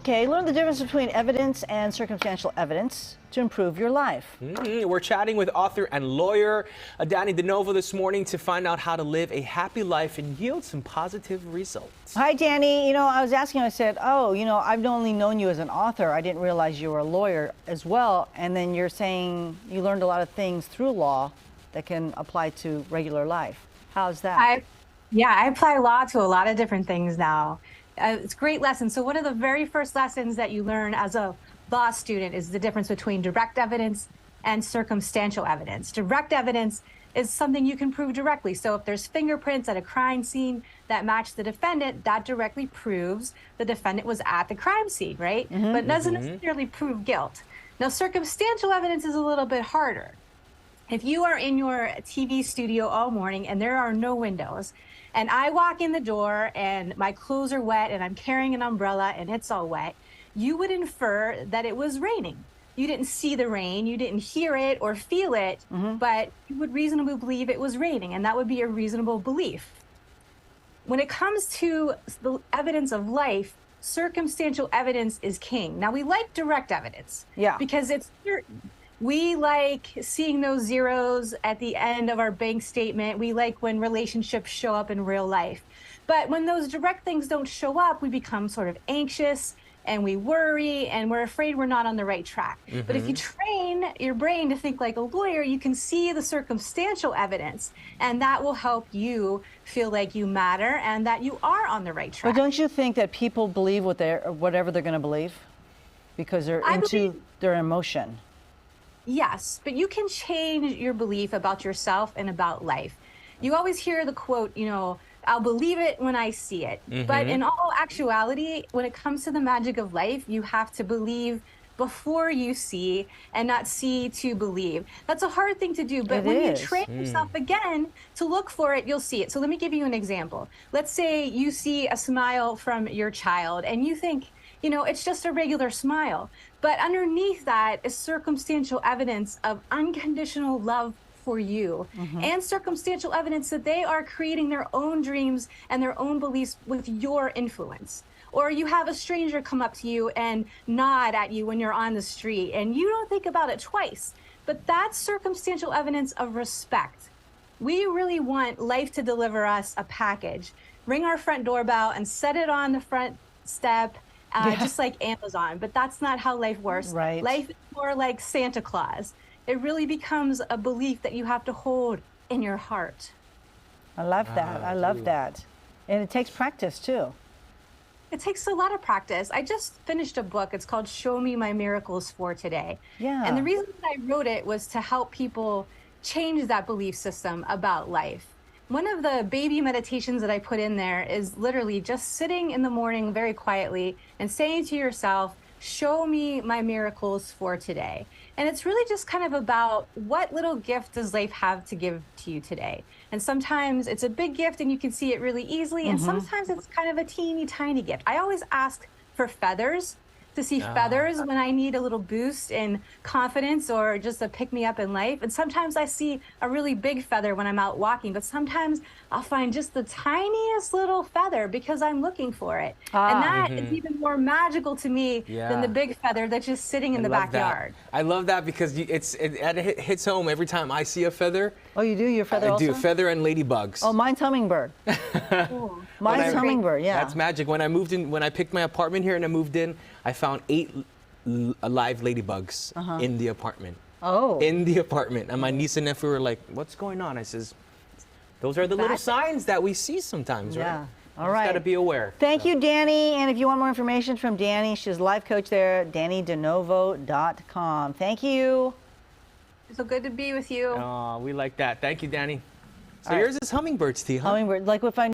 Okay, learn the difference between evidence and circumstantial evidence to improve your life. We're chatting with author and lawyer Dannie De Novo this morning to find out how to live a happy life and yield some positive results. Hi, Dannie. I was asking, I said, I've only known you as an author. I didn't realize you were a lawyer as well. And then you're saying you learned a lot of things through law that can apply to regular life. How's that? I apply law to a lot of different things now. It's a great lesson. So one of the very first lessons that you learn as a law student is the difference between direct evidence and circumstantial evidence. Direct evidence is something you can prove directly. So if there's fingerprints at a crime scene that match the defendant, that directly proves the defendant was at the crime scene, right? But doesn't necessarily prove guilt. Now, circumstantial evidence is a little bit harder. If you are in your TV studio all morning and there are no windows, and I walk in the door and my clothes are wet and I'm carrying an umbrella and it's all wet, you would infer that it was raining. You didn't see the rain, you didn't hear it or feel it, but you would reasonably believe it was raining, and that would be a reasonable belief. When it comes to the evidence of life, circumstantial evidence is king. Now, we like direct evidence because it's certain. We like seeing those zeros at the end of our bank statement. We like when relationships show up in real life. But when those direct things don't show up, we become sort of anxious and we worry and we're afraid we're not on the right track. But if you train your brain to think like a lawyer, you can see the circumstantial evidence, and that will help you feel like you matter and that you are on the right track. But don't you think that people believe whatever they're going to believe because they're into their emotion? Yes, but you can change your belief about yourself and about life. You always hear the quote, I'll believe it when I see it. But in all actuality, when it comes to the magic of life, you have to believe before you see and not see to believe. That's a hard thing to do, but when you train yourself again to look for it, you'll see it. So let me give you an example. Let's say you see a smile from your child and you think, it's just a regular smile. But underneath that is circumstantial evidence of unconditional love for you and circumstantial evidence that they are creating their own dreams and their own beliefs with your influence. Or you have a stranger come up to you and nod at you when you're on the street and you don't think about it twice. But that's circumstantial evidence of respect. We really want life to deliver us a package. Ring our front doorbell and set it on the front step. Just like Amazon, but that's not how life works. Right. Life is more like Santa Claus. It really becomes a belief that you have to hold in your heart. I love that. I love that. And it takes practice too. It takes a lot of practice. I just finished a book. It's called Show Me My Miracles for Today. Yeah. And the reason that I wrote it was to help people change that belief system about life. One of the baby meditations that I put in there is literally just sitting in the morning very quietly and saying to yourself, show me my miracles for today. And it's really just kind of about what little gift does life have to give to you today. And sometimes it's a big gift and you can see it really easily. And sometimes it's kind of a teeny tiny gift. I always ask for feathers, to see feathers when I need a little boost in confidence or just a pick-me-up in life. And sometimes I see a really big feather when I'm out walking, but sometimes I'll find just the tiniest little feather because I'm looking for it. And that is even more magical to me than the big feather that's just sitting in the backyard. I love that because it hits home every time I see a feather. Oh, you do? Your feather also? I do, feather and ladybugs. Oh, mine's hummingbird. Mine's hummingbird, yeah. That's magic. When I picked my apartment here and I moved in, I found 8 live ladybugs in the apartment. Oh. In the apartment. And my niece and nephew were like, what's going on? I says, those are the little signs that we see sometimes, right? Yeah. All right. Just got to be aware. Thank you, Dannie. And if you want more information from Dannie, she's a life coach there, DannieDeNovo.com. Thank you. It's so good to be with you. Oh, we like that. Thank you, Dannie. So yours is hummingbirds, T, huh? Hummingbird. Like if I